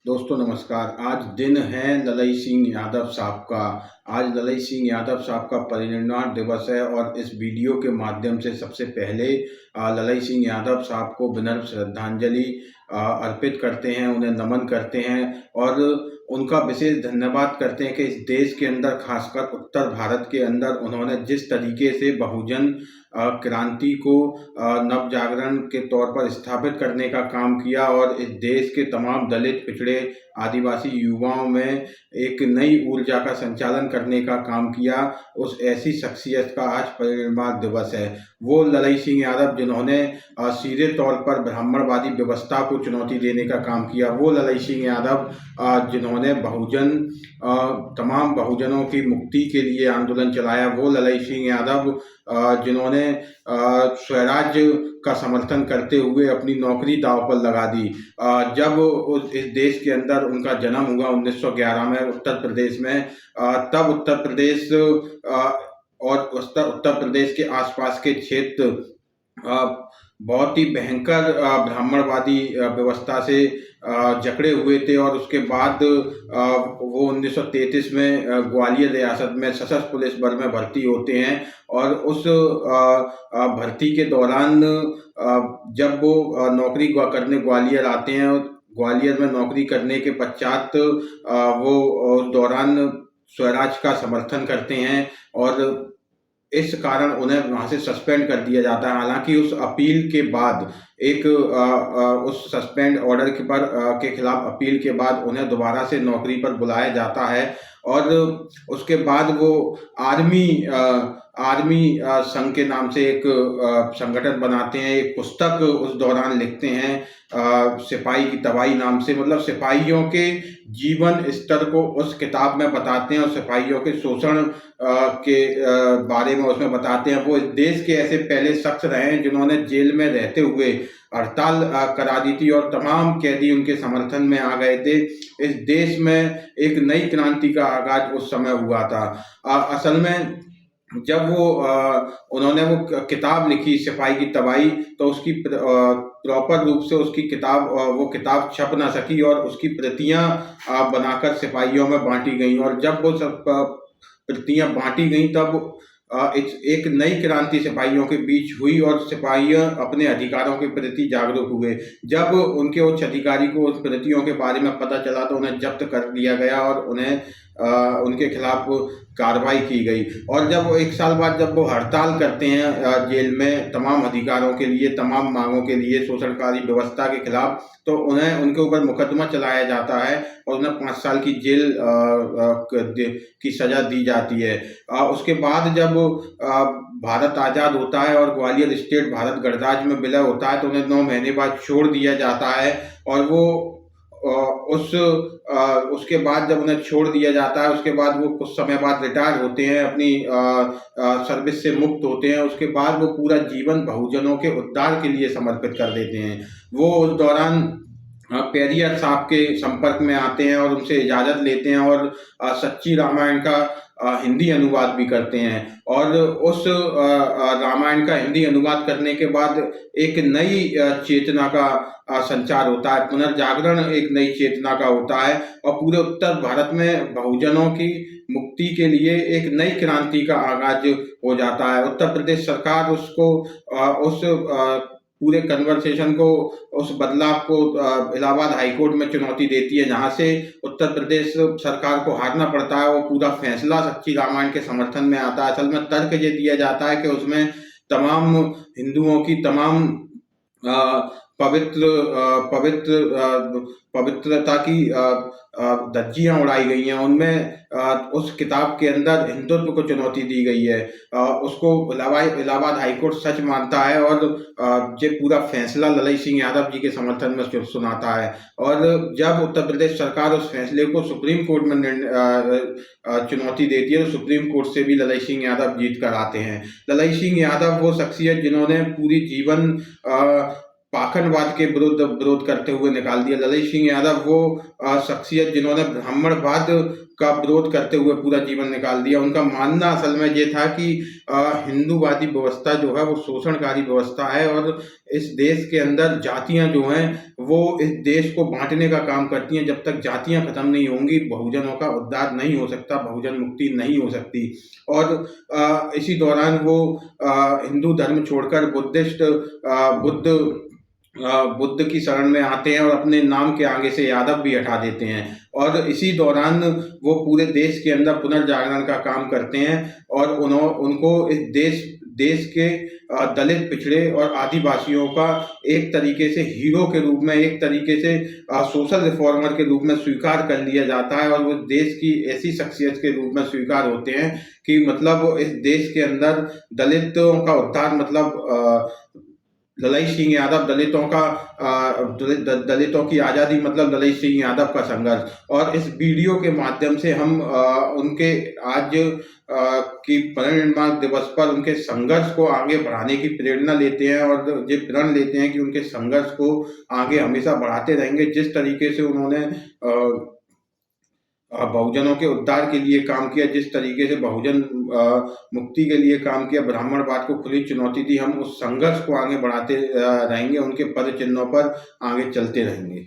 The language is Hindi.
दोस्तों नमस्कार। आज दिन है ललई सिंह यादव साहब का। आज ललई सिंह यादव साहब का परिनिर्वाण दिवस है और इस वीडियो के माध्यम से सबसे पहले ललई सिंह यादव साहब को विनम्र श्रद्धांजलि अर्पित करते हैं, उन्हें नमन करते हैं और उनका विशेष धन्यवाद करते हैं कि इस देश के अंदर, खासकर उत्तर भारत के अंदर, उन्होंने जिस तरीके से बहुजन क्रांति को नव जागरण के तौर पर स्थापित करने का काम किया और इस देश के तमाम दलित, पिछड़े, आदिवासी युवाओं में एक नई ऊर्जा का संचालन करने का काम किया, उस ऐसी शख्सियत का आज परिनिर्वाण दिवस है। वो ललई सिंह यादव जिन्होंने सीधे तौर पर ब्राह्मणवादी व्यवस्था को चुनौती देने का काम किया, वो ललई सिंह यादव जिन्होंने तमाम बहुजनों की मुक्ति के लिए आंदोलन चलाया, वो ललई सिंह यादव जिन्होंने स्वराज्य का समर्थन करते हुए अपनी नौकरी दांव पर लगा दी। जब इस देश के अंदर उनका जन्म हुआ 1911 में उत्तर प्रदेश में, तब उत्तर प्रदेश और उत्तर प्रदेश के आसपास के क्षेत्र बहुत ही भयंकर ब्राह्मणवादी व्यवस्था से जकड़े हुए थे और उसके बाद वो 1933 में ग्वालियर रियासत में सशस्त्र पुलिस बल में भर्ती होते हैं और उस भर्ती के दौरान जब वो नौकरी करने ग्वालियर आते हैं, ग्वालियर में नौकरी करने के पश्चात वो उस दौरान स्वराज का समर्थन करते हैं और इस कारण उन्हें वहाँ से सस्पेंड कर दिया जाता है। हालांकि उस अपील के बाद उस सस्पेंड ऑर्डर के खिलाफ अपील के बाद उन्हें दोबारा से नौकरी पर बुलाया जाता है और उसके बाद वो आर्मी संघ के नाम से एक संगठन बनाते हैं, एक पुस्तक उस दौरान लिखते हैं सिपाही की तबाही नाम से, मतलब सिपाहियों के जीवन स्तर को उस किताब में बताते हैं और सिपाहियों के शोषण के बारे में उसमें बताते हैं। वो इस देश के ऐसे पहले शख्स रहे हैं जिन्होंने जेल में रहते हुए हड़ताल करा दी थी और तमाम कैदी उनके समर्थन में आ गए थे। इस देश में एक नई क्रांति का आगाज उस समय हुआ था। असल में जब उन्होंने वो किताब लिखी सिपाही की तबाही, तो उसकी प्रॉपर रूप से वो किताब छप ना सकी और उसकी प्रतियां बनाकर सिपाहियों में बांटी गई और जब वो सब प्रतियां बांटी गई तब एक नई क्रांति सिपाहियों के बीच हुई और सिपाही अपने अधिकारों के प्रति जागरूक हुए। जब उनके उच्च अधिकारी को उस प्रतियों के बारे में पता चला तो उन्हें जब्त कर लिया गया और उनके खिलाफ कार्रवाई की गई। और जब 1 साल बाद जब वो हड़ताल करते हैं जेल में तमाम अधिकारों के लिए, तमाम मांगों के लिए, शोषणकारी व्यवस्था के खिलाफ, तो उन्हें उनके ऊपर मुकदमा चलाया जाता है और उन्हें 5 साल की जेल की सजा दी जाती है। उसके बाद जब भारत आज़ाद होता है और ग्वालियर स्टेट भारत गणराज्य में विलय होता है तो उन्हें 9 महीने बाद छोड़ दिया जाता है और वो उसके बाद जब उन्हें छोड़ दिया जाता है उसके बाद वो कुछ समय बाद रिटायर होते हैं, अपनी सर्विस से मुक्त होते हैं। उसके बाद वो पूरा जीवन बहुजनों के उद्धार के लिए समर्पित कर देते हैं। वो उस दौरान पेरियर साहब के संपर्क में आते हैं और उनसे इजाज़त लेते हैं और सच्ची रामायण का हिंदी अनुवाद भी करते हैं और उस रामायण का हिंदी अनुवाद करने के बाद एक नई चेतना का संचार होता है, पुनर्जागरण एक नई चेतना का होता है और पूरे उत्तर भारत में बहुजनों की मुक्ति के लिए एक नई क्रांति का आगाज हो जाता है। उत्तर प्रदेश सरकार उस पूरे कन्वर्सेशन को, उस बदलाव को इलाहाबाद हाईकोर्ट में चुनौती देती है, जहां से उत्तर प्रदेश सरकार को हारना पड़ता है। वो पूरा फैसला सच्ची रामायण के समर्थन में आता है। असल में तर्क ये दिया जाता है कि उसमें तमाम हिंदुओं की तमाम पवित्रता की धज्जियां उड़ाई गई हैं। उनमें उस किताब के अंदर हिंदुत्व को चुनौती दी गई है। उसको इलाहाबाद हाईकोर्ट सच मानता है और ये पूरा फैसला ललई सिंह यादव जी के समर्थन में सुनाता है। और जब उत्तर प्रदेश सरकार उस फैसले को सुप्रीम कोर्ट में चुनौती देती है तो सुप्रीम कोर्ट से भी ललई सिंह यादव जीत कर आते हैं। ललई सिंह यादव वो शख्सियत जिन्होंने पूरी जीवन पाखंडवाद के विरोध करते हुए निकाल दिया। ललित सिंह यादव वो शख्सियत जिन्होंने ब्राह्मणवाद का विरोध करते हुए पूरा जीवन निकाल दिया। उनका मानना असल में ये था कि हिंदूवादी व्यवस्था जो है वो शोषणकारी व्यवस्था है और इस देश के अंदर जातियां जो हैं वो इस देश को बांटने का काम करती हैं। जब तक जातियां खत्म नहीं होंगी बहुजनों का उद्धार नहीं हो सकता, बहुजन मुक्ति नहीं हो सकती। और इसी दौरान वो हिंदू धर्म छोड़कर बुद्ध की शरण में आते हैं और अपने नाम के आगे से यादव भी हटा देते हैं। और इसी दौरान वो पूरे देश के अंदर पुनर्जागरण का काम करते हैं और उनको इस देश के दलित, पिछड़े और आदिवासियों का एक तरीके से हीरो के रूप में, एक तरीके से सोशल रिफॉर्मर के रूप में स्वीकार कर लिया जाता है और वो देश की ऐसी शख्सियत के रूप में स्वीकार होते हैं कि मतलब इस देश के अंदर दलितों का उद्धार मतलब ललित सिंह यादव दलितों की आज़ादी मतलब ललित सिंह यादव का संघर्ष। और इस वीडियो के माध्यम से हम उनके आज की परिनिर्वाण दिवस पर उनके संघर्ष को आगे बढ़ाने की प्रेरणा लेते हैं और ये प्रण लेते हैं कि उनके संघर्ष को आगे हमेशा बढ़ाते रहेंगे। जिस तरीके से उन्होंने बहुजनों के उद्धार के लिए काम किया, जिस तरीके से बहुजन मुक्ति के लिए काम किया, ब्राह्मणवाद को खुली चुनौती दी, हम उस संघर्ष को आगे बढ़ाते रहेंगे, उनके पद चिन्हों पर आगे चलते रहेंगे।